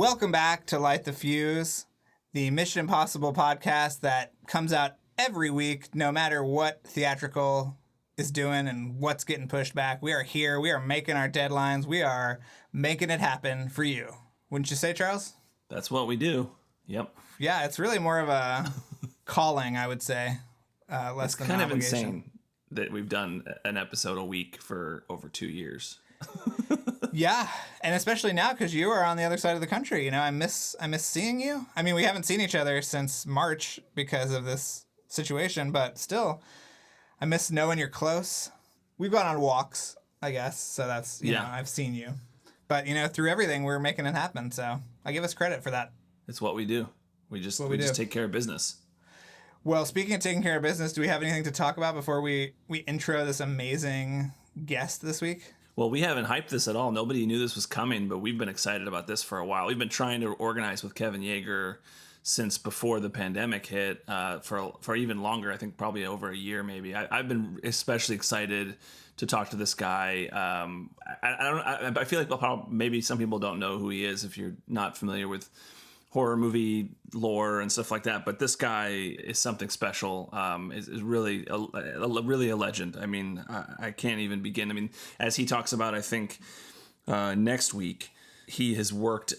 Welcome back to Light the Fuse, the Mission Impossible podcast that comes out every week, no matter what theatrical is doing and what's getting pushed back. We are here. We are making our deadlines. We are making it happen for you. Wouldn't you say, Charles? That's what we do. Yep. Yeah, it's really more of a calling, I would say, less than an obligation. It's kind of insane that we've done an episode a week for over 2 years. Yeah, and especially now because you are on the other side of the country. You know, I miss seeing you. I mean, we haven't seen each other since March because of this situation, but still, I miss knowing you're close. We've gone on walks, I guess, so that's, you know, I've seen you. But, you know, through everything, we're making it happen, so I give us credit for that. It's what we do. We just take care of business. Well, speaking of taking care of business, do we have anything to talk about before we intro this amazing guest this week? Well, we haven't hyped this at all. Nobody knew this was coming, but we've been excited about this for a while. We've been trying to organize with Kevin Yagher since before the pandemic hit, for even longer. I think probably over a year, maybe. I've been especially excited to talk to this guy. I feel like maybe some people don't know who he is if you're not familiar with horror movie lore and stuff like that, but this guy is something special. Is really a legend. I mean, I can't even begin. I mean, as he talks about, I think next week he's worked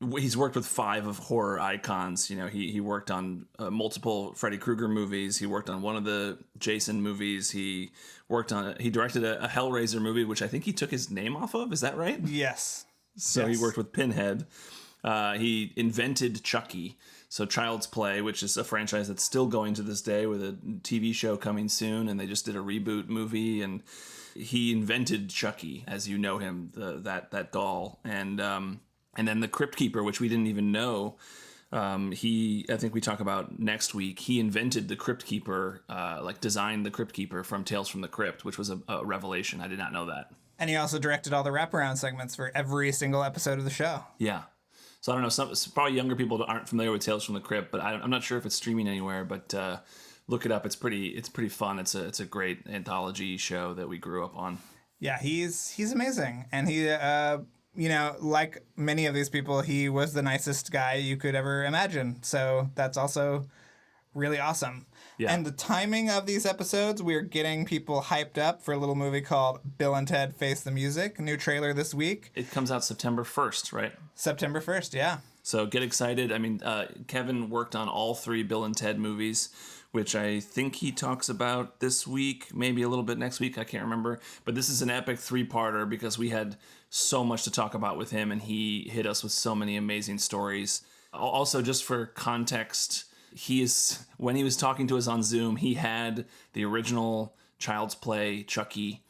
with 5 of horror icons. You know, he worked on multiple Freddy Krueger movies. He worked on one of the Jason movies. He directed a Hellraiser movie, which I think he took his name off of. Is that right? Yes. So yes. He worked with Pinhead. He invented Chucky, so Child's Play, which is a franchise that's still going to this day with a TV show coming soon, and they just did a reboot movie, and he invented Chucky, as you know him, that doll, and then the Crypt Keeper, which we didn't even know. I think we talk about next week. He invented the Crypt Keeper, designed the Crypt Keeper from Tales from the Crypt, which was a revelation. I did not know that. And he also directed all the wraparound segments for every single episode of the show. Yeah. So I don't know, probably younger people that aren't familiar with Tales from the Crypt, but I'm not sure if it's streaming anywhere, but look it up. It's pretty fun. It's a great anthology show that we grew up on. Yeah, he's amazing. And he, you know, like many of these people, he was the nicest guy you could ever imagine. So that's also really awesome. Yeah. And the timing of these episodes, we're getting people hyped up for a little movie called Bill and Ted Face the Music. New trailer this week. It comes out September 1st, right? September 1st, yeah. So get excited. I mean, Kevin worked on all 3 Bill and Ted movies, which I think he talks about this week, maybe a little bit next week. I can't remember. But this is an epic 3-parter because we had so much to talk about with him, and he hit us with so many amazing stories. Also, just for context, when he was talking to us on Zoom, he had the original Child's Play Chucky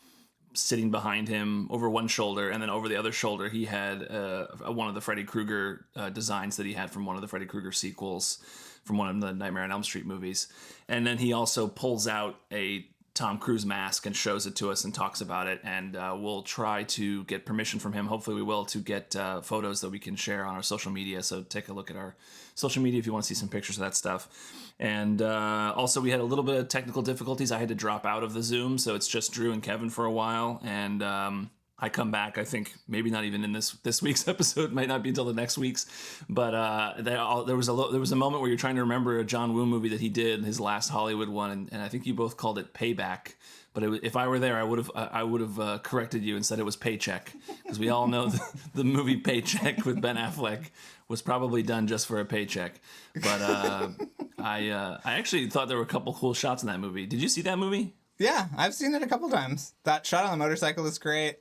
sitting behind him over one shoulder, and then over the other shoulder he had one of the Freddy Krueger designs that he had from one of the Freddy Krueger sequels from one of the Nightmare on Elm Street movies. And then he also pulls out a Tom Cruise mask and shows it to us and talks about it, and we'll try to get permission from him. Hopefully we will, to get photos that we can share on our social media. So take a look at our social media if you want to see some pictures of that stuff. And also we had a little bit of technical difficulties. I had to drop out of the Zoom, so it's just Drew and Kevin for a while, and I come back, I think maybe not even in this week's episode, might not be until the next week's, but there was a moment where you're trying to remember a John Woo movie that he did, his last Hollywood one, and I think you both called it Payback. But if I were there, I would have corrected you and said it was Paycheck, because we all know the movie Paycheck with Ben Affleck was probably done just for a paycheck. But I actually thought there were a couple cool shots in that movie. Did you see that movie? Yeah, I've seen it a couple times. That shot on the motorcycle is great.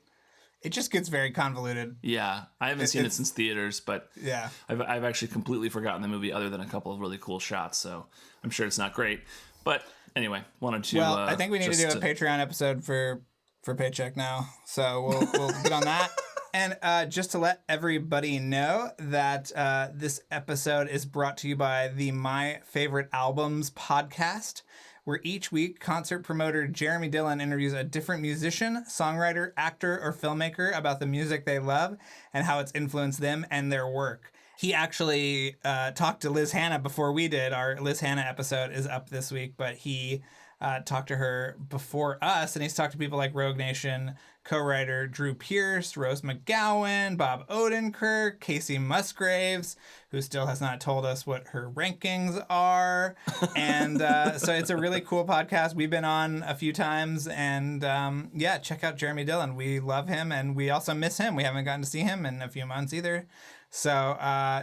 It just gets very convoluted. Yeah, I haven't seen it since theaters, but yeah, I've actually completely forgotten the movie other than a couple of really cool shots, so I'm sure it's not great. But anyway, wanted to... Well, I think we need to do a Patreon episode for Paycheck now, so we'll get on that. And just to let everybody know that this episode is brought to you by the My Favorite Albums podcast, where each week concert promoter Jeremy Dillon interviews a different musician, songwriter, actor, or filmmaker about the music they love and how it's influenced them and their work. He actually talked to Liz Hannah before we did. Our Liz Hannah episode is up this week, but he talked to her before us, and he's talked to people like Rogue Nation, co-writer Drew Pierce, Rose McGowan, Bob Odenkirk, Casey Musgraves, who still has not told us what her rankings are. And so it's a really cool podcast. We've been on a few times. And yeah, check out Jeremy Dillon. We love him, and we also miss him. We haven't gotten to see him in a few months either. So,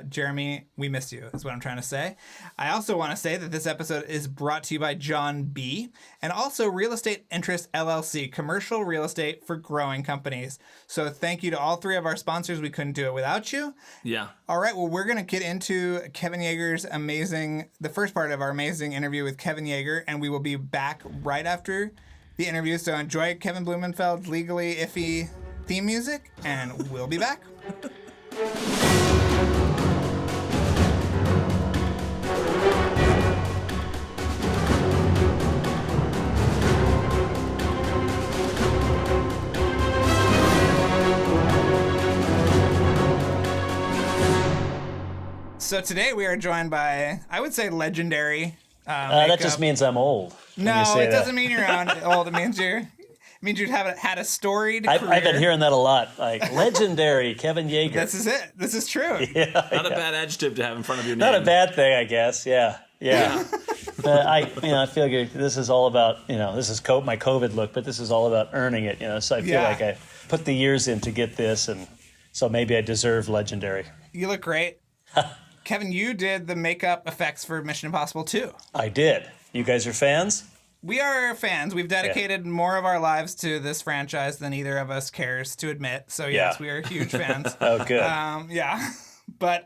Jeremy, we miss you, is what I'm trying to say. I also want to say that this episode is brought to you by John B. and also Real Estate Interest LLC, commercial real estate for growing companies. So thank you to all three of our sponsors. We couldn't do it without you. Yeah. All right, well, we're going to get into Kevin Yagher's the first part of our amazing interview with Kevin Yagher, and we will be back right after the interview. So enjoy Kevin Blumenfeld's Legally Iffy theme music, and we'll be back. So today we are joined by, I would say, legendary that just means I'm old. No, it doesn't mean you're old. It means you'd have had a storied career. I've been hearing that a lot. Like, legendary Kevin Yagher. This is it. This is true. Yeah, Not a bad adjective to have in front of your name. Not a bad thing, I guess. Yeah. I feel like this is all about, this is my COVID look, but this is all about earning it, So I feel like I put the years in to get this, and so maybe I deserve legendary. You look great. Kevin, you did the makeup effects for Mission Impossible 2. I did. You guys are fans? We are fans. We've dedicated more of our lives to this franchise than either of us cares to admit. So yes, we are huge fans. Oh, good. Yeah. But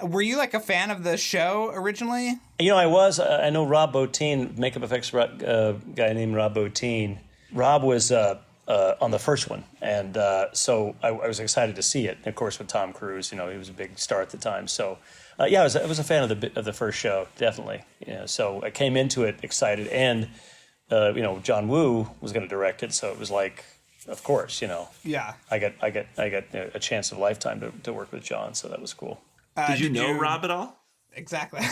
were you like a fan of the show originally? I was. I know Rob Bottin, makeup effects guy named Rob Bottin. Rob was on the first one, and so I was excited to see it. And of course, with Tom Cruise, he was a big star at the time. So I was a fan of the first show, definitely. So I came into it excited, and John Woo was going to direct it, so it was like, of course, Yeah. I got a chance of a lifetime to work with John, so that was cool. Did you know Rob at all? Exactly.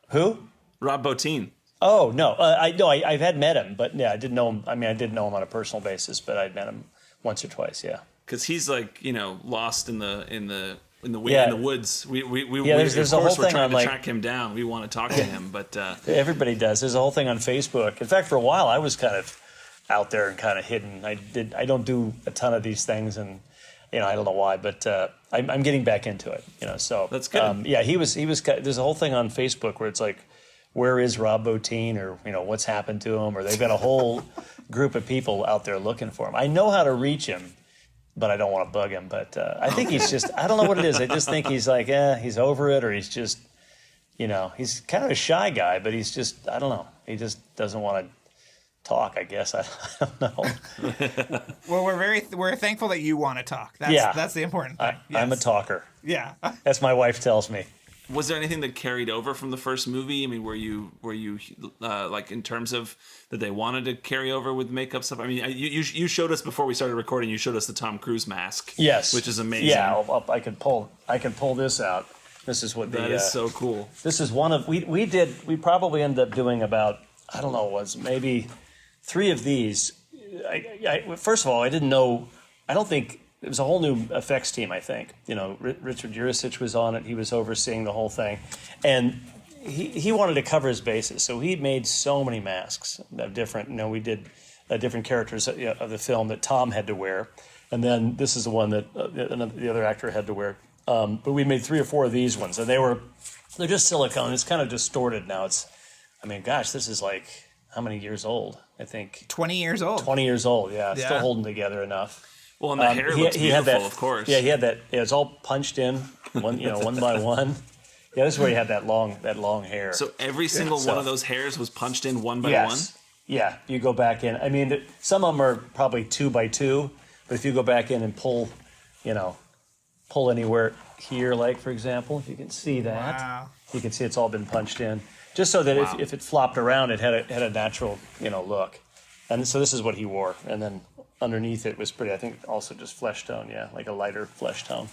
Who? Rob Bottin. Oh no, I've had met him, but yeah, I didn't know him. I mean, I did know him on a personal basis, but I'd met him once or twice. Yeah, because he's like lost in the woods. There's a whole we're thing trying on to track him down. We want to talk to him, but everybody does. There's a whole thing on Facebook. In fact, for a while, I was kind of out there and kind of hidden. I don't do a ton of these things, and I don't know why, but I'm getting back into it. So that's good. He was. There's a whole thing on Facebook where it's like, where is Rob Bottin, or what's happened to him, or they've got a whole group of people out there looking for him. I know how to reach him, but I don't want to bug him. But I think he's just, I don't know what it is. I just think he's like, he's over it, or he's just, he's kind of a shy guy, but he's just, I don't know. He just doesn't want to talk, I guess. I don't know. Well, we're thankful that you want to talk. That's the important thing. I'm a talker. Yeah. That's my wife tells me. Was there anything that carried over from the first movie? I mean, were you like, in terms of that they wanted to carry over with makeup stuff? I mean, you showed us before we started recording. You showed us the Tom Cruise mask. Yes, which is amazing. Yeah, I can pull this out. This is what that is so cool. This is one of we probably ended up doing about, I don't know, was maybe 3 of these. First of all, I didn't know. I don't think. It was a whole new effects team, I think. Richard Jurisic was on it. He was overseeing the whole thing. And he wanted to cover his bases. So he made so many masks of different, we did different characters of the film that Tom had to wear. And then this is the one that the other actor had to wear. But we made 3 or 4 of these ones. And they're just silicone. It's kind of distorted now. This is like, how many years old? I think 20 years old. 20 years old, yeah. Still holding together enough. Well, and the hair looks beautiful, of course. Yeah, he had that. It's all punched in, one by one. Yeah, this is where he had that long hair. So every single one of those hairs was punched in one by one? Yeah, you go back in. I mean, some of them are probably 2 by 2, but if you go back in and pull anywhere here, like, for example, if you can see that, you can see it's all been punched in. Just so that if it flopped around, it had a natural, look. And so this is what he wore. And then underneath it was pretty, I think, also just flesh tone, like a lighter flesh tone.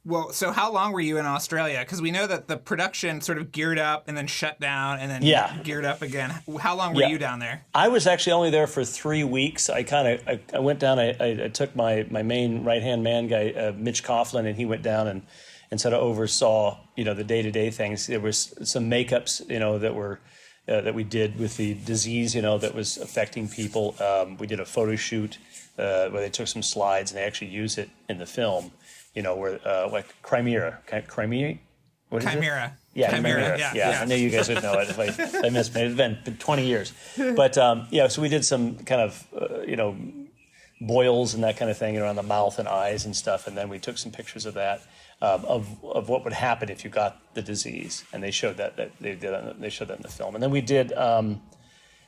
Well, so how long were you in Australia? Because we know that the production sort of geared up and then shut down and then geared up again. How long were you down there? I was actually only there for 3 weeks. I went down. I took my main right-hand man guy, Mitch Coughlin, and he went down and sort of oversaw, the day-to-day things. There was some makeups, that were that we did with the disease, that was affecting people. We did a photo shoot where they took some slides and they actually used it in the film. Where like Crimea. What is Chimera. it? Yeah, Chimera. Yeah. I knew you guys would know it if I missed it. It's been 20 years. But, so we did some kind of, boils and that kind of thing around the mouth and eyes and stuff. And then we took some pictures of that, of what would happen if you got the disease. And they showed that they showed that in the film. And then we did, I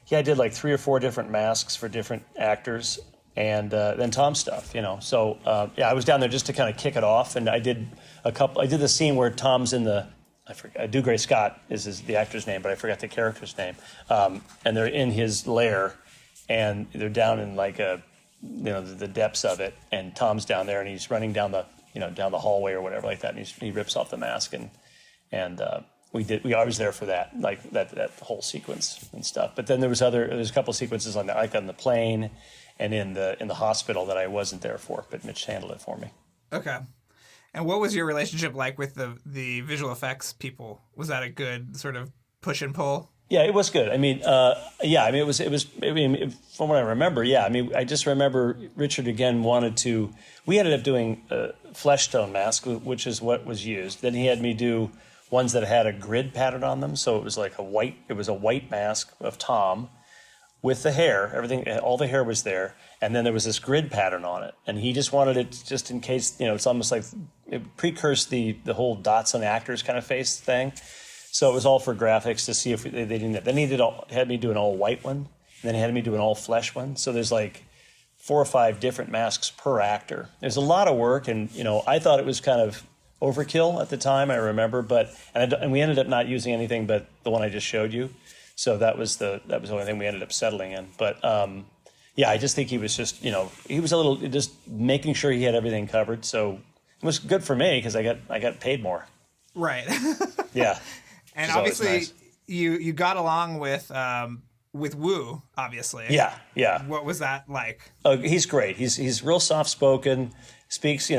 did like 3 or 4 different masks for different actors. And then Tom's stuff, So I was down there just to kind of kick it off, and I did the scene where Tom's in Dougray Scott is the actor's name, but I forgot the character's name. And they're in his lair, and they're down in like the depths of it, and Tom's down there, and he's running down the hallway or whatever like that, and he rips off the mask, and I was there for that, like that whole sequence and stuff. But then there was a couple sequences on the plane. And in the hospital that I wasn't there for, but Mitch handled it for me. Okay. And what was your relationship like with the visual effects people? Was that a good sort of push and pull? Yeah, it was good. It was. From what I remember, I just remember Richard again wanted to. We ended up doing Fleshstone Mask, which is what was used. Then he had me do ones that had a grid pattern on them, so it was like a white mask of Tom. With the hair, all the hair was there, and then there was this grid pattern on it. And he just wanted it just in case, it's almost like it precursed the whole dots on the actor's kind of face thing. So it was all for graphics to see if they didn't. Then he had me do an all white one, and then he had me do an all flesh one. So there's like 4 or 5 different masks per actor. There's a lot of work, and I thought it was kind of overkill at the time. I remember, and we ended up not using anything but the one I just showed you. So that was the only thing we ended up settling in. But I just think he was just, he was a little just making sure he had everything covered. So it was good for me because I got paid more. Right. Yeah. And obviously nice. you got along with Wu, obviously. Yeah. What was that like? Oh, he's great. He's real soft spoken, speaks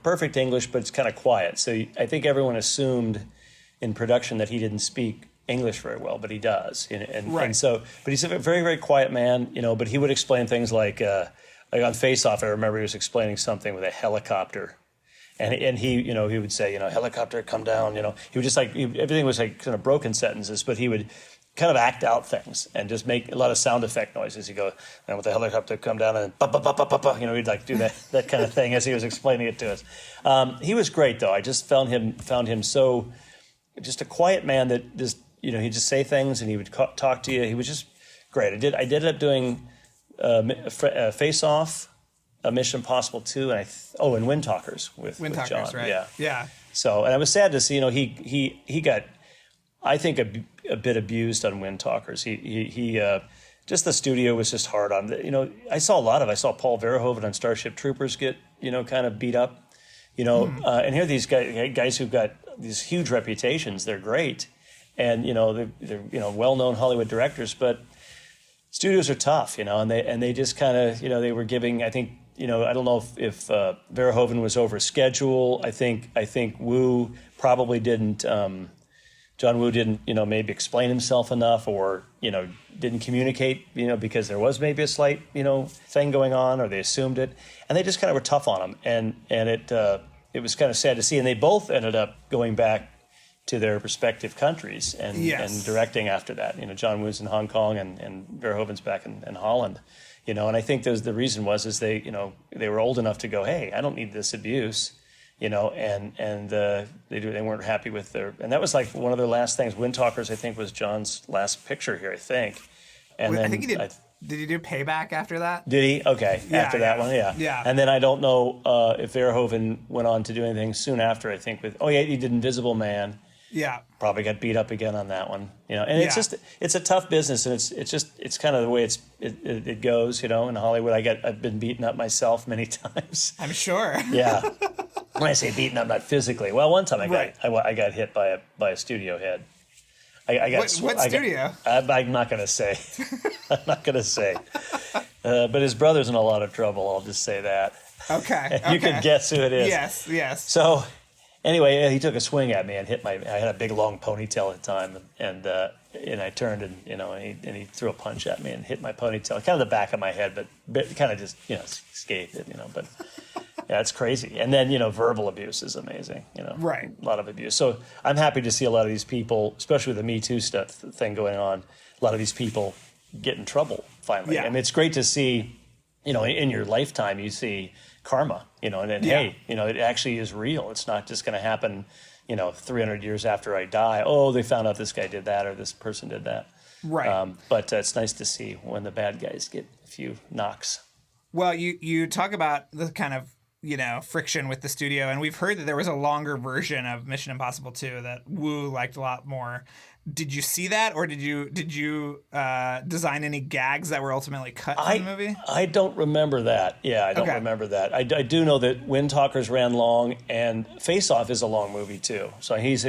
perfect English, but it's kind of quiet. So I think everyone assumed in production that he didn't speak English very well, but he does, and so. But he's a very, very quiet man, But he would explain things like on Face Off. I remember he was explaining something with a helicopter, and he, he would say, helicopter, come down. He would just everything was like kind of broken sentences, but he would kind of act out things and just make a lot of sound effect noises. He'd go, and with the helicopter come down and ba ba ba ba ba ba. He'd like do that kind of thing as he was explaining it to us. He was great though. I just found him so just a quiet man that just. He'd just say things and he would talk to you. He was just great. I did end up doing Face Off, Mission Impossible 2, and Wind Talkers with John. Right? Yeah. So, and I was sad to see, he got, I think, a bit abused on Wind Talkers. He just the studio was just hard on. I saw Paul Verhoeven on Starship Troopers get kind of beat up. And here are these guys who've got these huge reputations. They're great. And they're well-known Hollywood directors, but studios are tough, and they just kind of they were giving. I think I don't know if Verhoeven was over schedule. I think Wu probably didn't. John Woo didn't maybe explain himself enough, or didn't communicate because there was maybe a slight thing going on, or they assumed it, and they just kind of were tough on him, and it was kind of sad to see. And they both ended up going back to their respective countries and directing after that. John Woo's in Hong Kong and Verhoeven's back in Holland. And I think the reason was they were old enough to go, hey, I don't need this abuse, and they weren't happy with and that was like one of their last things. Wind Talkers, I think, was John's last picture here, I think. And then I think he did. Did he do Payback after that? Did he? Okay, after that one, yeah. And then I don't know if Verhoeven went on to do anything soon after. I think he did Invisible Man. Yeah, probably got beat up again on that one, And it's a tough business, and it's kind of the way it goes, In Hollywood, I've been beaten up myself many times. I'm sure. Yeah, When I say beaten up, not physically. Well, one time Right. I got hit by a studio head. I got What studio? I'm not going to say. I'm not going to say. But his brother's in a lot of trouble. I'll just say that. Okay. You can guess who it is. Yes. So, anyway, he took a swing at me and hit my. I had a big long ponytail at the time, and I turned and and he threw a punch at me and hit my ponytail, kind of the back of my head, but kind of just escaped it, But yeah, it's crazy. And then verbal abuse is amazing. Right. A lot of abuse. So I'm happy to see a lot of these people, especially with the Me Too thing going on. A lot of these people get in trouble finally. Yeah. And it's great to see. In your lifetime, you see karma, and then, hey, it actually is real. It's not just going to happen, 300 years after I die. Oh, they found out this guy did that or this person did that. Right. But it's nice to see when the bad guys get a few knocks. Well, you talk about the kind of, friction with the studio, and we've heard that there was a longer version of Mission Impossible 2 that Wu liked a lot more. Did you see that, or did you design any gags that were ultimately cut from the movie? I don't remember that. Yeah, I don't remember that. I do know that Wind Talkers ran long, and Face Off is a long movie too. So he's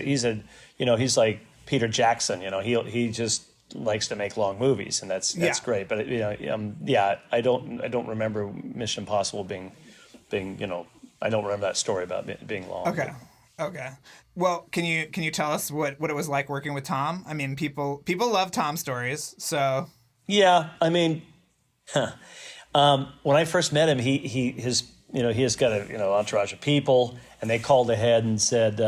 like Peter Jackson. He just likes to make long movies, and that's great. But I don't remember Mission Impossible being I don't remember that story about it being long. Okay. Well, can you tell us what it was like working with Tom? I mean, people love Tom stories, so. Yeah, I mean, when I first met him, he has got a entourage of people, and they called ahead and said,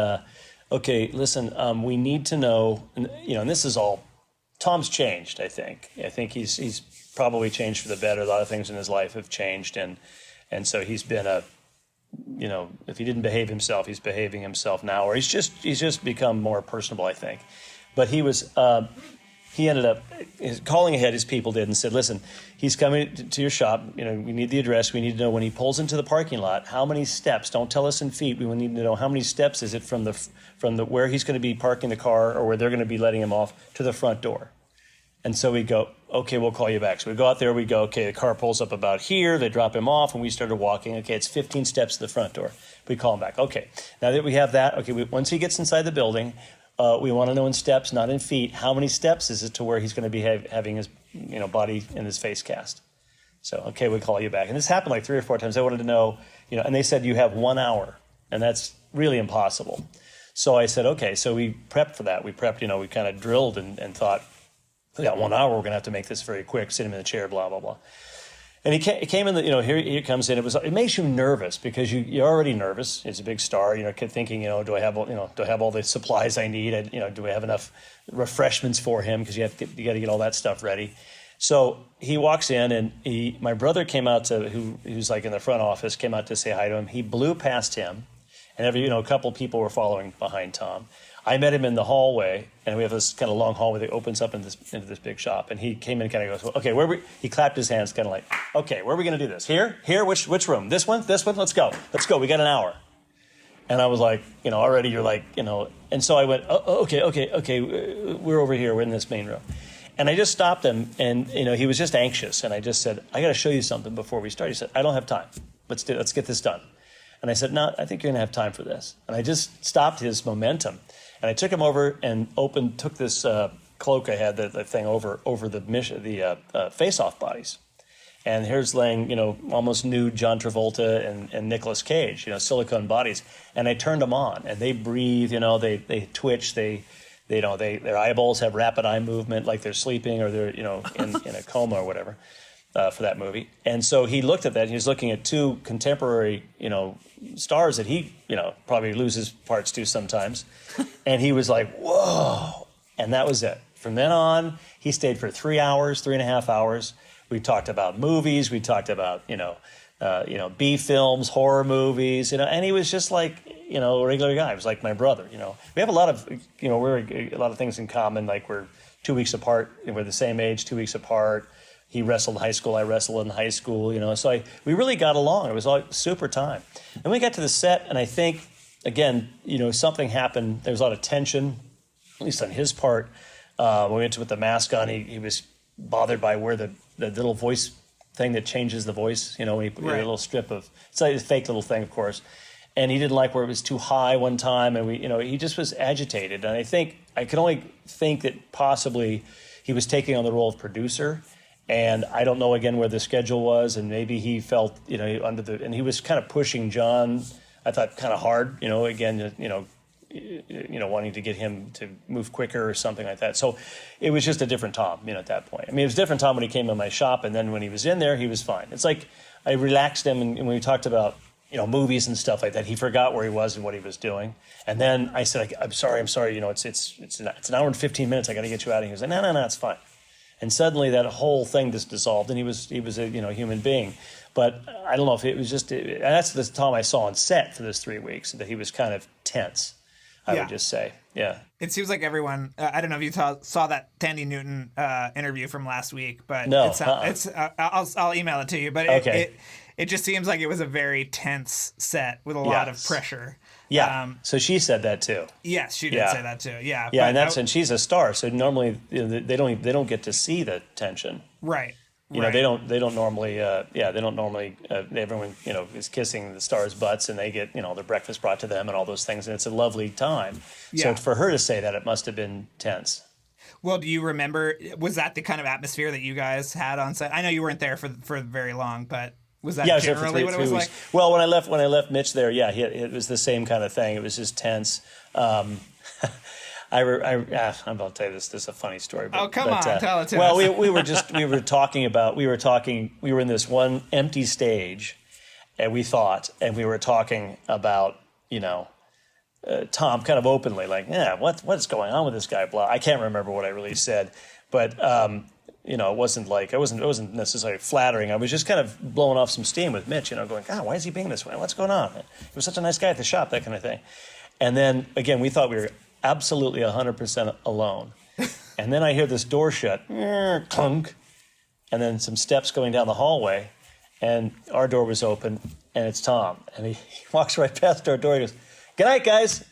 "Okay, listen, we need to know," and this is all. Tom's changed, I think. I think he's probably changed for the better. A lot of things in his life have changed, and so he's been if he didn't behave himself, he's behaving himself now, or he's just become more personable, I think. But he ended up calling ahead, his people did, and said, listen, he's coming to your shop, we need the address, we need to know when he pulls into the parking lot, how many steps, don't tell us in feet, we need to know how many steps is it from the where he's going to be parking the car or where they're going to be letting him off to the front door. And so we go, okay, we'll call you back. So we go out there, we go, okay, the car pulls up about here, they drop him off, and we started walking. Okay, it's 15 steps to the front door. We call him back. Okay, now that we have that, okay, once he gets inside the building, we want to know in steps, not in feet, how many steps is it to where he's going to be having his body and his face cast. So, okay, we call you back. And this happened like 3 or 4 times. I wanted to know, and they said you have 1 hour, and that's really impossible. So I said, okay, so we prepped for that. We prepped, we kind of drilled and thought, we got 1 hour, we're going to have to make this very quick, sit him in the chair, blah, blah, blah. And he came in, here he comes in. It makes you nervous because you're already nervous. It's a big star, thinking, do I have all the supplies I need? Do I have enough refreshments for him? Because you got to get all that stuff ready. So he walks in, and my brother came out who's like in the front office, came out to say hi to him. He blew past him, and a couple of people were following behind Tom. I met him in the hallway, and we have this kind of long hallway that opens up into this big shop. And he came in and kind of goes, okay, he clapped his hands kind of like, okay, where are we going to do this? Here, which room? This one, let's go. We got an hour. And I was like, already you're like, and so I went, okay, we're over here, we're in this main room. And I just stopped him, and, he was just anxious. And I just said, I got to show you something before we start. He said, I don't have time. Let's get this done. And I said, no, I think you're going to have time for this. And I just stopped his momentum. And I took him over and took this cloak I had, the thing over the face-off bodies. And here's laying, almost nude John Travolta and Nicolas Cage, silicone bodies. And I turned them on, and they breathe, they twitch, their eyeballs have rapid eye movement, like they're sleeping or they're, in a coma or whatever, for that movie. And so he looked at that, and he was looking at 2 contemporary, stars that he, probably loses parts to sometimes. And he was like, whoa. And that was it. From then on, he stayed for 3.5 hours. We talked about movies. We talked about, B films, horror movies, and he was just like, a regular guy. He was like my brother, We have a lot of, we're a lot of things in common. Like we're 2 weeks apart. We're the same age, 2 weeks apart. He wrestled in high school. I wrestled in high school, So we really got along. It was all super time. And we got to the set, and I think, again, something happened. There was a lot of tension, at least on his part. When we went to put the mask on, he was bothered by where the little voice thing that changes the voice, when you put a little strip of, it's like a fake little thing, of course. and he didn't like where it was too high one time, and he just was agitated. And I could only think that possibly he was taking on the role of producer, and I don't know again where the schedule was, and maybe he felt and he was kind of pushing John, I thought, kind of hard, wanting to get him to move quicker or something like that. So it was just a different Tom, at that point. I mean, it was a different Tom when he came in my shop, and then when he was in there, he was fine. It's like I relaxed him, and when we talked about movies and stuff like that, he forgot where he was and what he was doing. And then I said, I'm sorry, it's an hour and 15 minutes, I got to get you out of here. He was like, no, it's fine. And suddenly that whole thing just dissolved, and he was a human being. But I don't know if it was just, and that's the Tom I saw on set for those 3 weeks, that he was kind of tense, I would just say. Yeah. It seems like everyone, I don't know if you saw that Tandy Newton interview from last week, but no, I'll email it to you. But it just seems like it was a very tense set with a lot of pressure. Yeah. So she said that too. Yes, she did say that too. Yeah. Yeah, and she's a star, so normally they don't get to see the tension. Right. They don't normally everyone is kissing the stars' butts, and they get their breakfast brought to them and all those things, and it's a lovely time. So for her to say that, it must have been tense. Well, do you remember, was that the kind of atmosphere that you guys had on set? I know you weren't there for very long, but was that generally what it was like? Well, when I left Mitch there, it was the same kind of thing. It was just tense. I'm about to tell you this. This is a funny story. But, come on, tell it to us. Well, we were in this one empty stage, and we were talking about, Tom kind of openly, like, what's going on with this guy? Blah. I can't remember what I really said, but it wasn't necessarily flattering. I was just kind of blowing off some steam with Mitch, going, God, why is he being this way? What's going on? He was such a nice guy at the shop, that kind of thing. And then again, we thought we were absolutely 100% alone. And then I hear this door shut, clunk, and then some steps going down the hallway, and our door was open, and it's Tom. And he walks right past our door. He goes, "Good night, guys."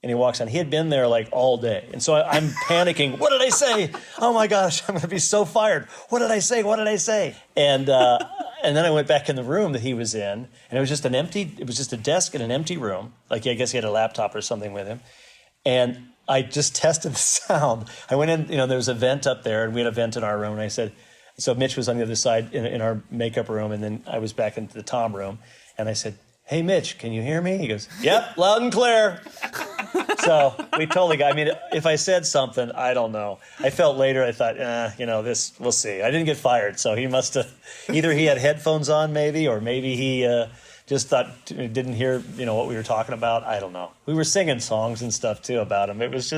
And he walks on. He had been there like all day. And so I'm panicking. What did I say? Oh my gosh, I'm going to be so fired. What did I say? And then I went back in the room that he was in, and it was just a desk in an empty room. Like, I guess he had a laptop or something with him. And I just tested the sound. I went in, there was a vent up there, and we had a vent in our room. And I said, so Mitch was on the other side in our makeup room, and then I was back into the Tom room. And I said, "Hey, Mitch, can you hear me?" He goes, "Yep, loud and clear." So we totally got, if I said something, I don't know. I felt later, I thought, this, we'll see. I didn't get fired, so he must have, either he had headphones on maybe, or maybe he just didn't hear, what we were talking about. I don't know. We were singing songs and stuff too about him. It was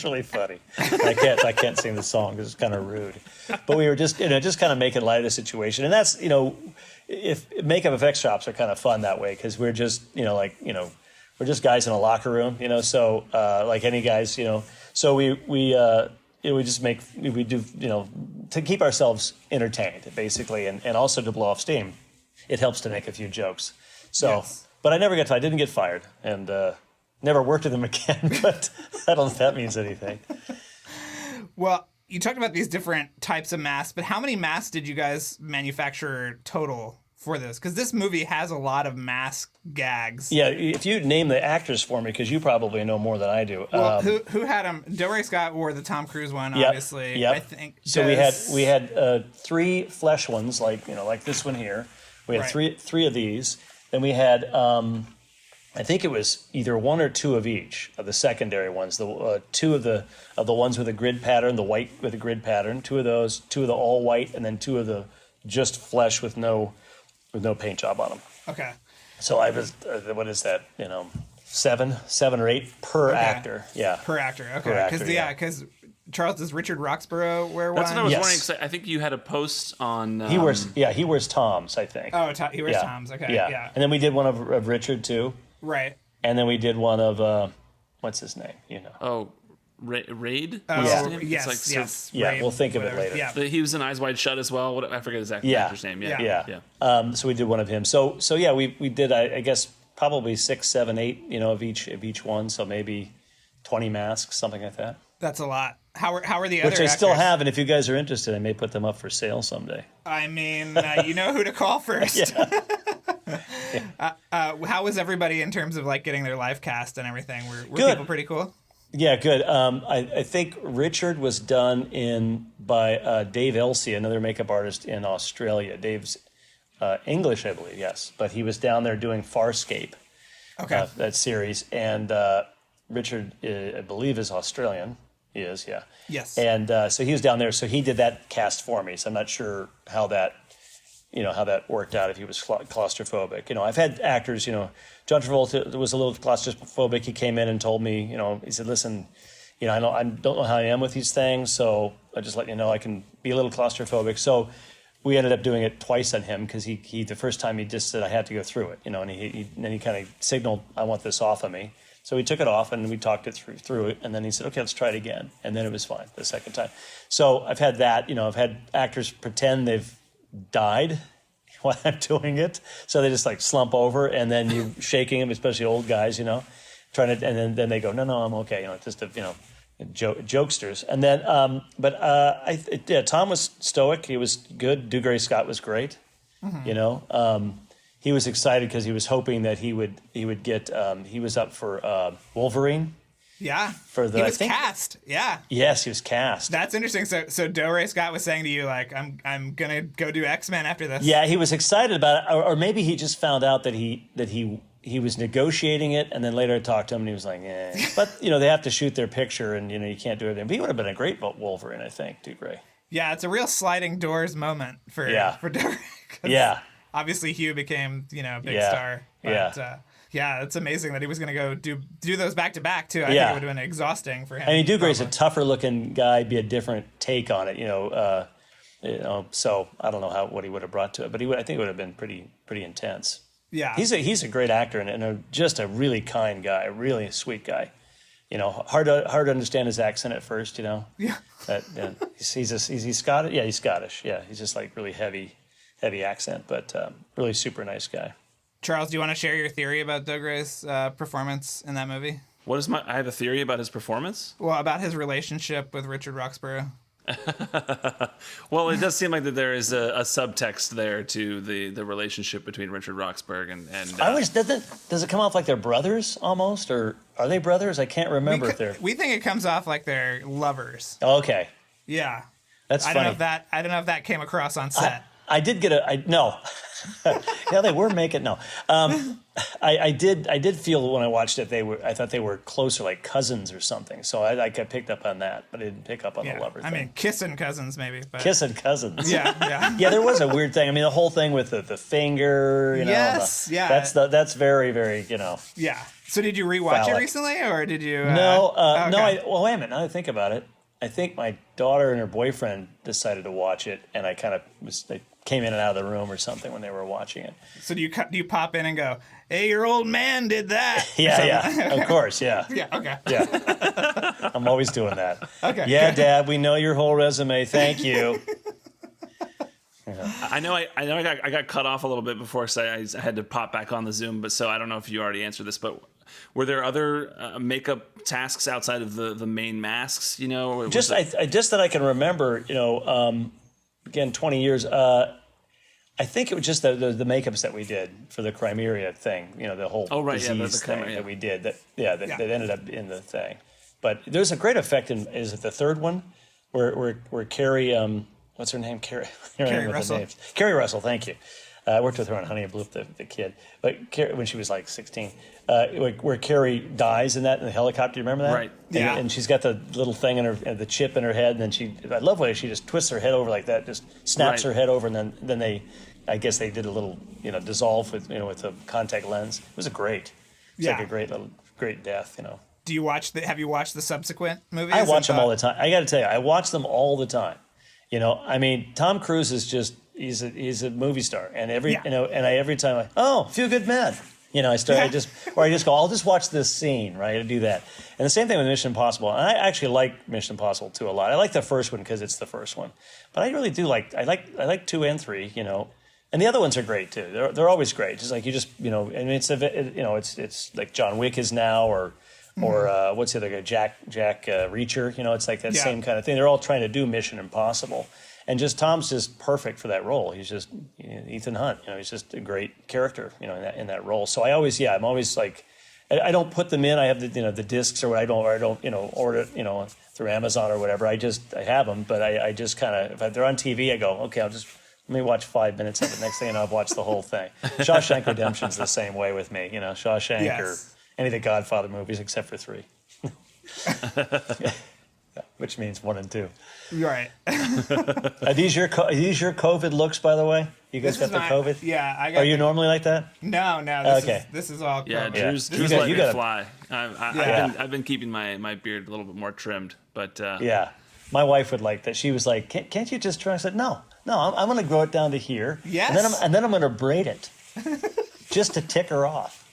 really funny. I can't sing the song because it's kind of rude. But we were just kind of making light of the situation. And that's, if makeup effects shops are kind of fun that way, because we're just, we're just guys in a locker room, so like any guys, so we do, to keep ourselves entertained, basically, and also to blow off steam. It helps to make a few jokes. So, yes. But I didn't get fired, and never worked with them again, but I don't know if that means anything. Well, you talked about these different types of masks, but how many masks did you guys manufacture total for this? Because this movie has a lot of mask gags. Yeah, if you name the actors for me, because you probably know more than I do. Well, who had them? Dougray Scott wore the Tom Cruise one, obviously. Yep. I think. So we had 3 flesh ones, like this one here. We had three of these. Then we had I think it was either 1 or 2 of each of the secondary ones. The 2 of the ones with a grid pattern, the white with a grid pattern. 2 of those, 2 of the all white, and then 2 of the just flesh with no paint job on them. Okay. So I was, what is that? 7 or 8 per actor. Yeah. Per actor. Okay. Because Charles, does Richard Roxborough wear one? That's what I was wondering. Cause I think you had a post on. He wears Toms, I think. Oh, he wears Toms. Okay. Yeah. And then we did one of Richard too. Right. And then we did one of what's his name? Oh, Raid? Yes. Yeah, we'll think of it later. Yeah. He was in Eyes Wide Shut as well. I forget his actor's name. Yeah. So we did one of him. So yeah, we did I guess probably 6, 7, 8 of each one. So maybe 20 masks, something like that. That's a lot. How are the other Which I still have, and if you guys are interested, I may put them up for sale someday. I mean, you know who to call first. How was everybody in terms of like getting their live cast and everything? Were Good. people pretty cool? Yeah, good. I think Richard was done by Dave Elsey, another makeup artist in Australia. Dave's English, I believe, yes. But he was down there doing Farscape, that series. And Richard, I believe, is Australian. He is, yeah. Yes. And so he was down there. So he did that cast for me. So I'm not sure how that worked out if he was claustrophobic. I've had actors, John Travolta was a little claustrophobic. He came in and told me, he said, listen, I don't know how I am with these things, so I just let you know I can be a little claustrophobic. So we ended up doing it twice on him because he the first time he just said I had to go through it, and then he kind of signaled I want this off of me. So we took it off and we talked it through it, and then he said, okay, let's try it again. And then it was fine the second time. So I've had that, I've had actors pretend they've died while I'm doing it. So they just like slump over, and then you shaking them, especially old guys, trying to, and then they go, no, I'm okay. Just jokesters. And then, Tom was stoic. He was good. Dougray Scott was great. Mm-hmm. He was excited because he was hoping that he would get. He was up for Wolverine. Yeah, he was cast. Yeah. Yes, he was cast. That's interesting. So Dougray Scott was saying to you, like, I'm gonna go do X-Men after this. Yeah, he was excited about it, or maybe he just found out that he was negotiating it, and then later I talked to him and he was like, eh. But they have to shoot their picture, and you can't do it. But he would have been a great Wolverine, I think, Dougray. Yeah, it's a real sliding doors moment for Dougray. Yeah. Obviously, Hugh became a big star. But, yeah, it's amazing that he was going to go do those back to back too. I think it would have been exhausting for him. I mean, Dougray's a tougher looking guy, be a different take on it, So I don't know what he would have brought to it, but I think it would have been pretty intense. Yeah, he's a great actor and just a really kind guy, a really sweet guy. Hard to understand his accent at first. Yeah. He's Scottish. Yeah, he's Scottish. Yeah, he's just like really heavy accent, but really super nice guy. Charles, do you want to share your theory about Dougray's performance in that movie? I have a theory about his performance? Well, about his relationship with Richard Roxburgh. Well, it does seem like that there is a subtext there to the relationship between Richard Roxburgh and I always does it come off like they're brothers almost, or are they brothers? I can't remember if they're. We think it comes off like they're lovers. Okay. Yeah. That's funny. I don't know if that came across on set. I did get no. Yeah, they were making no. I did feel when I watched it I thought they were closer, like cousins or something. So I picked up on that, but I didn't pick up on the lover thing. I mean, kissing cousins maybe. But... Kissing cousins. Yeah. Yeah, there was a weird thing. I mean, the whole thing with the finger. Yes. That's very very Yeah. So did you rewatch phallic. It recently, or did you? No. okay. No. Well, wait a minute. Now that I think about it, I think my daughter and her boyfriend decided to watch it, and I kind of they came in and out of the room or something when they were watching it. So do you pop in and go, "Hey, your old man did that"? Yeah, of course, yeah. Yeah, okay. Yeah. I'm always doing that. Okay. Yeah, Dad, we know your whole resume. Thank you. I know I got cut off a little bit before, so I had to pop back on the Zoom, but so I don't know if you already answered this, but were there other makeup tasks outside of the main masks, Just that I can remember, again, 20 years, I think it was just the makeups that we did for the Crimea thing, the whole disease thing that we did that ended up in the thing. But there's a great effect is it the third one where Carrie, what's her name? Carrie Russell. Carrie Russell, thank you. I worked with her on Honey, I Blew Up the Kid, but when she was like 16, where Carrie dies in the helicopter. You remember that? Right. Yeah. And she's got the little thing in her, the chip in her head, and then I love the way she just twists her head over like that, just snaps her head over, and then they, I guess they did a little, dissolve with a contact lens. It was like a great death, Have you watched the subsequent movies? I watch them all the time. I got to tell you, I watch them all the time. I mean, Tom Cruise is just. He's a movie star, and every time like, oh, Few Good Men, I just go, I'll just watch this scene, right? I do that, and the same thing with Mission Impossible. And I actually like Mission Impossible 2 a lot. I like the first one because it's the first one, but I really do I like 2 and 3, and the other ones are great too. They're always great. Just like you just and it's like John Wick is now or what's the other guy, Jack Reacher. It's like that same kind of thing. They're all trying to do Mission Impossible. And just Tom's just perfect for that role. He's just Ethan Hunt. He's just a great character. In that role. So I'm always like, I don't put them in. I have the discs or I don't order it through Amazon or whatever. I have them, but I just kind of, if they're on TV, I go, okay, let me watch 5 minutes of it. Next thing you know, I've watched the whole thing. Shawshank Redemption's the same way with me. Shawshank or any of the Godfather movies except for 3. Which means 1 and 2. Right. Are these your COVID looks, by the way? You guys got the COVID? Yeah, I got. Are you normally like that? No. This is all COVID. Yeah, Drew's letting it fly. I've been keeping my beard a little bit more trimmed, but yeah, my wife would like that. She was like, "Can't you just try?" I said, "No, I'm going to grow it down to here. Yes, and then I'm going to braid it, just to tick her off."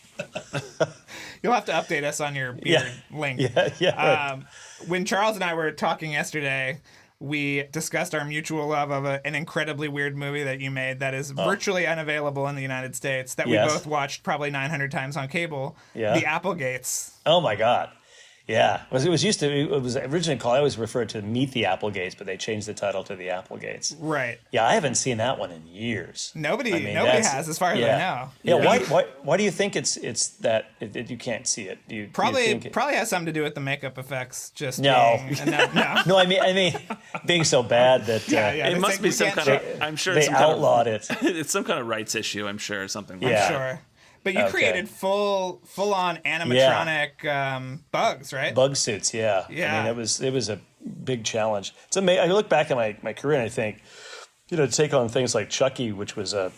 You'll have to update us on your beard link. Yeah. Right. When Charles and I were talking yesterday, we discussed our mutual love of an incredibly weird movie that you made that is virtually unavailable in the United States that we both watched probably 900 times on cable. Yeah. The Applegates. Oh my God. Yeah, it was originally called, I always referred to Meet the Applegates, but they changed the title to The Applegates. Right. Yeah, I haven't seen that one in years. Nobody has, as far as I know. Yeah. Why do you think it's that you can't see it? Probably has something to do with the makeup effects. Just no. No. I mean, being so bad that it must be some kind of. I'm sure they outlawed it. It's some kind of rights issue. I'm sure, or something. I'm sure. But you created full on animatronic bugs, right? Bug suits, yeah. I mean, it was a big challenge. It's amazing. I look back at my career and I think, to take on things like Chucky, which was a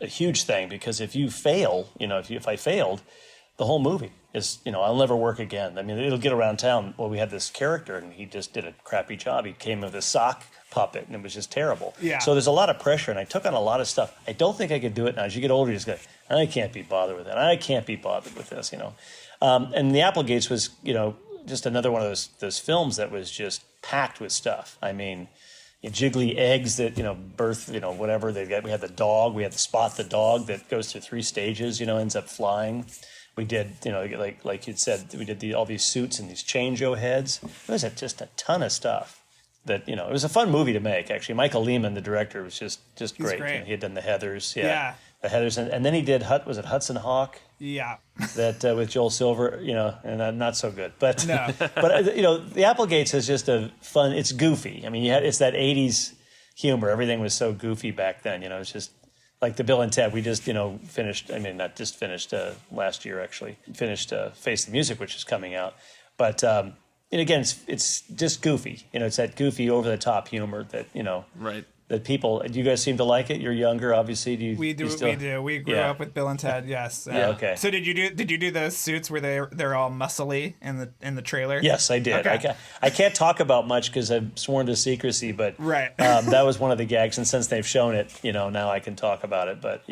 huge thing, because if you fail, if I failed, the whole movie is, I'll never work again. I mean, it'll get around town. Well, we had this character and he just did a crappy job. He came with a sock puppet and it was just terrible. Yeah. So there's a lot of pressure and I took on a lot of stuff. I don't think I could do it now. As you get older, you just go, I can't be bothered with that. I can't be bothered with this, And The Applegates was, just another one of those films that was just packed with stuff. I mean, jiggly eggs that, birth, whatever. We had the dog. We had Spot the dog that goes through 3 stages, ends up flying. We did, like you'd said, we did all these suits and these change-o heads. It was just a ton of stuff. That it was a fun movie to make. Actually, Michael Lehman, the director, was just great. He had done the Heathers, the Heathers, and then he did Hudson Hawk? Yeah, that with Joel Silver, and not so good. But no. But The Applegates is just a fun. It's goofy. I mean, it's that '80s humor. Everything was so goofy back then. It's just like the Bill and Ted. We just finished. I mean, not just finished last year actually. Finished Face the Music, which is coming out, but. And again, it's just goofy. It's that goofy, over-the-top humor that, right. That people, do you guys seem to like it? You're younger, obviously. We do. We grew up with Bill and Ted, yes. Okay. So did you do those suits where they're all muscly in the trailer? Yes, I did. Okay. I can't talk about much because I've sworn to secrecy, but right. That was one of the gags. And since they've shown it, now I can talk about it. But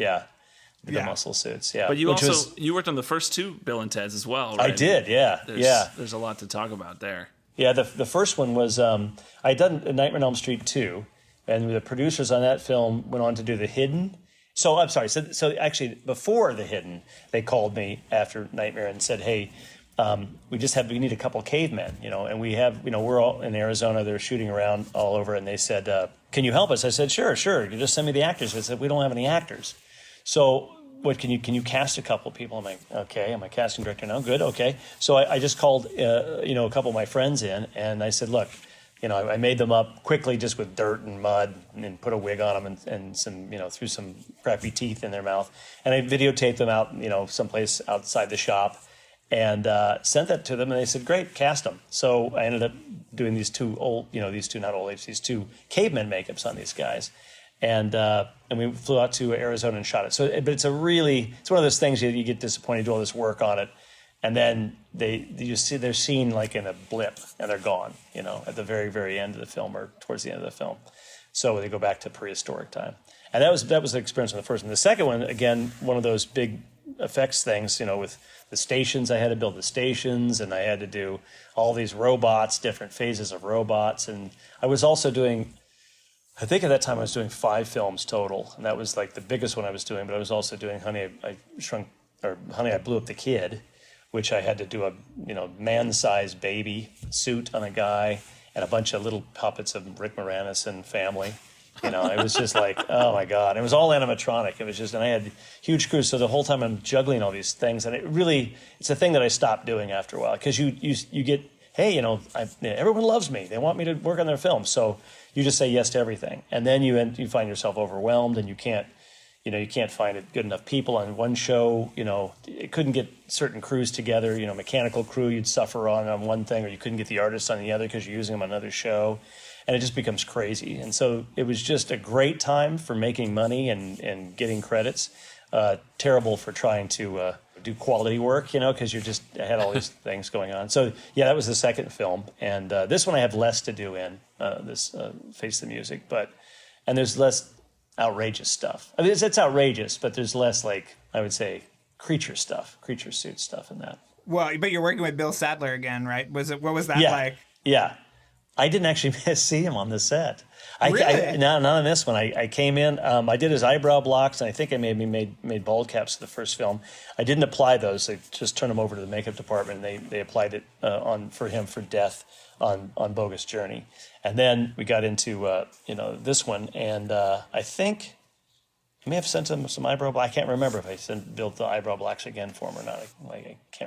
the muscle suits, But you you worked on the first 2 Bill and Ted's as well, right? I did, There's a lot to talk about there. Yeah, the first one was, I'd done Nightmare on Elm Street 2, and the producers on that film went on to do The Hidden. So, I'm sorry, so actually, before The Hidden, they called me after Nightmare and said, hey, we need a couple cavemen, and we have, we're all in Arizona, they're shooting around all over, and they said, can you help us? I said, sure, you just send me the actors. I said, we don't have any actors. So what can you cast a couple of people? I'm like, okay, I'm a casting director now. Good, okay. So I just called a couple of my friends in, and I said, look, I made them up quickly just with dirt and mud, and put a wig on them and some threw some crappy teeth in their mouth, and I videotaped them out someplace outside the shop, and sent that to them, and they said, great, cast them. So I ended up doing these 2 these 2 caveman makeups on these guys. And we flew out to Arizona and shot it. So, but it's one of those things you get disappointed, do all this work on it, and then they're seen like in a blip and they're gone, at the very, very end of the film or towards the end of the film. So they go back to prehistoric time. And that was the experience on the first one. The second one, again, one of those big effects things, with the stations. I had to build the stations, and I had to do all these robots, different phases of robots, and I was also doing. I think at that time I was doing 5 films total, and that was like the biggest one I was doing. But I was also doing Honey, I Blew Up the Kid, which I had to do a man-sized baby suit on a guy, and a bunch of little puppets of Rick Moranis and family. It was just like, oh my God. It was all animatronic. It was just, and I had huge crews. So the whole time I'm juggling all these things, and it's a thing that I stopped doing after a while, because you get, hey, everyone loves me. They want me to work on their film. So you just say yes to everything. And then you find yourself overwhelmed, and you can't find good enough people on one show. It couldn't get certain crews together. Mechanical crew, you'd suffer on one thing, or you couldn't get the artists on the other because you're using them on another show. And it just becomes crazy. And so it was just a great time for making money and getting credits. Terrible for trying to do quality work, because I had all these things going on. So yeah, that was the second film. And this one I have less to do in, this Face the Music. And there's less outrageous stuff. I mean, it's outrageous, but there's less, like, I would say, creature suit stuff in that. Well, but you're working with Bill Sadler again, right? What was that like? Yeah. I didn't actually see him on the set. Really? Not on this one. I came in. I did his eyebrow blocks, and I think I made bald caps for the first film. I didn't apply those. They just turned them over to the makeup department, and they applied it for him for Death on Bogus Journey. And then we got into this one, and I think I may have sent him some eyebrow blocks. I can't remember if I built the eyebrow blocks again for him or not.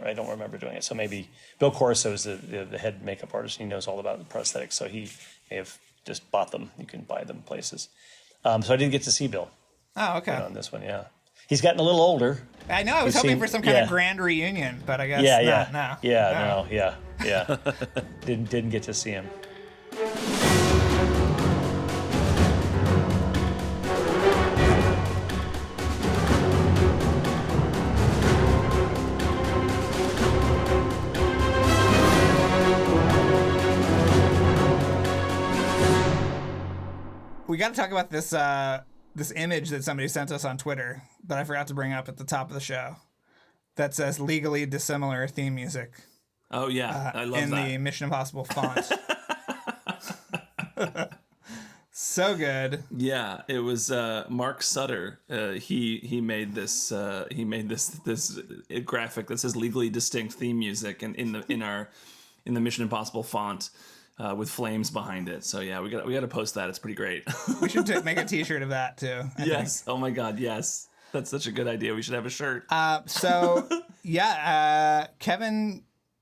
I don't remember doing it. So maybe Bill Corso is the head makeup artist. He knows all about the prosthetics, so he may have just bought them. You can buy them places. So I didn't get to see Bill. Oh, okay. On this one, yeah. He's gotten a little older. I know. I was hoping for some kind of grand reunion, but I guess not. Yeah. Didn't get to see him. We got to talk about this this image that somebody sent us on Twitter that I forgot to bring up at the top of the show that says legally dissimilar theme music. Oh, yeah. I love in that. In the Mission Impossible font. So good. Yeah, it was Mark Sutter. He made this graphic that says legally distinct theme music in the Mission Impossible font. With flames behind it. So yeah, we got to post that. It's pretty great. We should make a T-shirt of that too. Yes. Oh my God. Yes. That's such a good idea. We should have a shirt. Kevin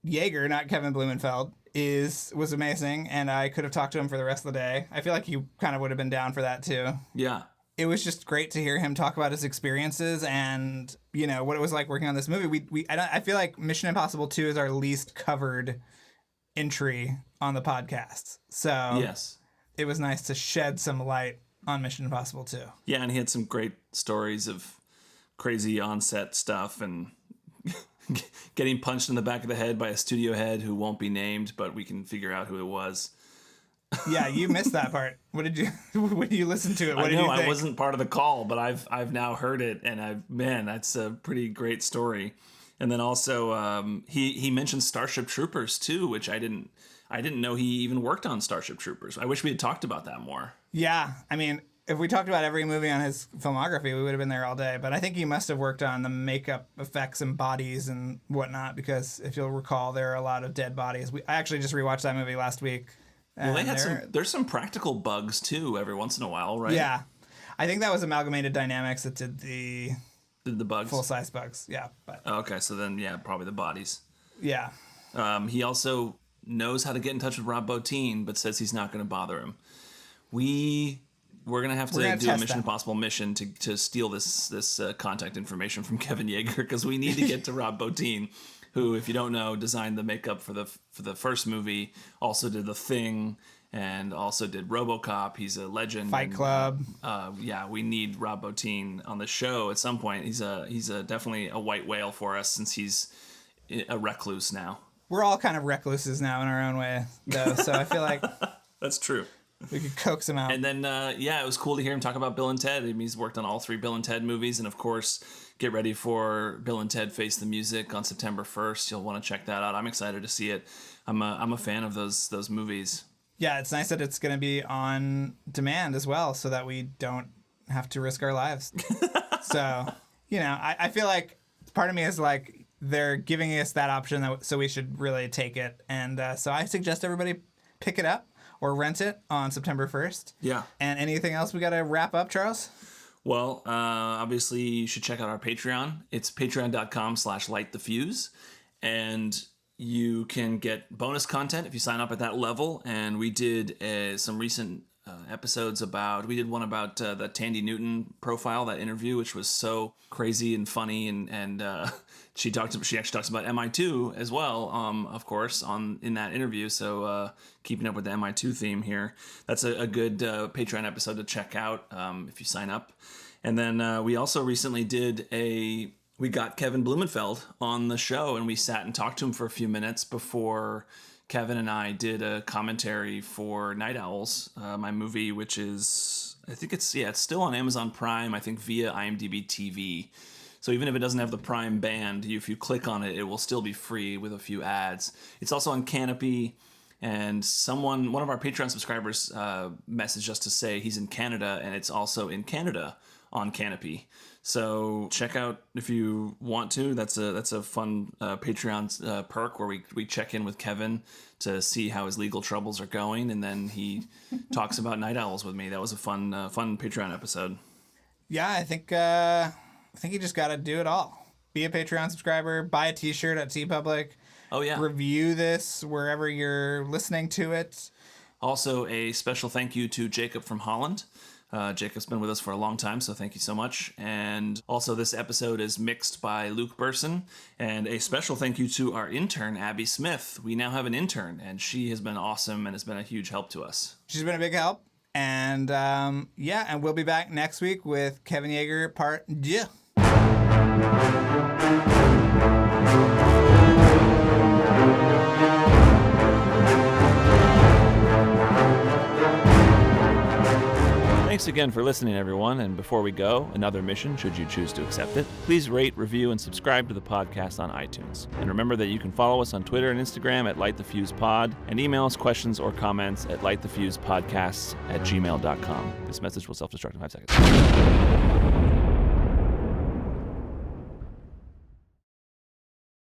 Yagher, not Kevin Blumenfeld, was amazing, and I could have talked to him for the rest of the day. I feel like you kind of would have been down for that too. Yeah. It was just great to hear him talk about his experiences and what it was like working on this movie. I feel like Mission Impossible 2 is our least covered entry on the podcast. So yes, it was nice to shed some light on Mission Impossible 2. Yeah, and he had some great stories of crazy on-set stuff and getting punched in the back of the head by a studio head who won't be named, but we can figure out who it was. Yeah, you missed that part. When did you listen to it? What did you think? I wasn't part of the call, but I've now heard it, and that's a pretty great story. And then also he mentioned Starship Troopers too, which I didn't know he even worked on Starship Troopers. I wish we had talked about that more. Yeah, I mean, if we talked about every movie on his filmography, we would have been there all day. But I think he must have worked on the makeup effects and bodies and whatnot, because if you'll recall, there are a lot of dead bodies. I actually just rewatched that movie last week. Well, they had there's some practical bugs too every once in a while, right? Yeah, I think that was Amalgamated Dynamics that did the bugs, full size bugs. Yeah, but okay, so then probably the bodies. Yeah. He also knows how to get in touch with Rob Bottin, but says he's not going to bother him. We're going to have to do a Mission Impossible mission to steal this contact information from Kevin Yagher, because we need to get to Rob Bottin, who, if you don't know, designed the makeup for the first movie, also did The Thing, and also did RoboCop. He's a legend. Fight Club. We need Rob Bottin on the show at some point. He's definitely a white whale for us, since he's a recluse now. We're all kind of recluses now in our own way, though, so I feel like that's true. We could coax him out. And then, it was cool to hear him talk about Bill and Ted. I mean, he's worked on all 3 Bill and Ted movies. And, of course, get ready for Bill and Ted Face the Music on September 1st. You'll want to check that out. I'm excited to see it. I'm a fan of those movies. Yeah, it's nice that it's going to be on demand as well, so that we don't have to risk our lives. So, I feel like part of me is like, they're giving us that option, so we should really take it. And so I suggest everybody pick it up. or rent it on September 1st. Yeah. And anything else we got to wrap up, Charles? Well, obviously you should check out our Patreon. It's patreon.com/LightTheFuse. And you can get bonus content if you sign up at that level. And we did some recent episodes we did one about the Tandy Newton profile, that interview, which was so crazy and funny. And she actually talks about I-2 as well, of course, in that interview. So keeping up with the I-2 theme here. That's a good Patreon episode to check out if you sign up. And then we also recently we got Kevin Blumenfeld on the show, and we sat and talked to him for a few minutes before Kevin and I did a commentary for Night Owls, my movie, which is, I think it's still on Amazon Prime, I think via IMDb TV. So even if it doesn't have the Prime band, if you click on it, it will still be free with a few ads. It's also on Canopy, and one of our Patreon subscribers messaged us to say he's in Canada, and it's also in Canada on Canopy. So check out if you want to. That's a fun Patreon perk where we check in with Kevin to see how his legal troubles are going, and then he talks about Night Owls with me. That was a fun Patreon episode. Yeah, I think you just got to do it all. Be a Patreon subscriber, buy a t-shirt at TeePublic. Oh yeah. Review this wherever you're listening to it. Also, a special thank you to Jacob from Holland. Jacob's been with us for a long time, so thank you so much. And also, this episode is mixed by Luke Burson. And a special thank you to our intern, Abby Smith. We now have an intern, and she has been awesome and has been a huge help to us. She's been a big help. And and we'll be back next week with Kevin Yagher Part 2. Thanks again for listening, everyone. And before we go, another mission, should you choose to accept it. Please rate, review, and subscribe to the podcast on iTunes. And remember that you can follow us on Twitter and Instagram at LightTheFusePod, and email us questions or comments at lightthefusepodcasts@gmail.com. This message will self-destruct in 5 seconds.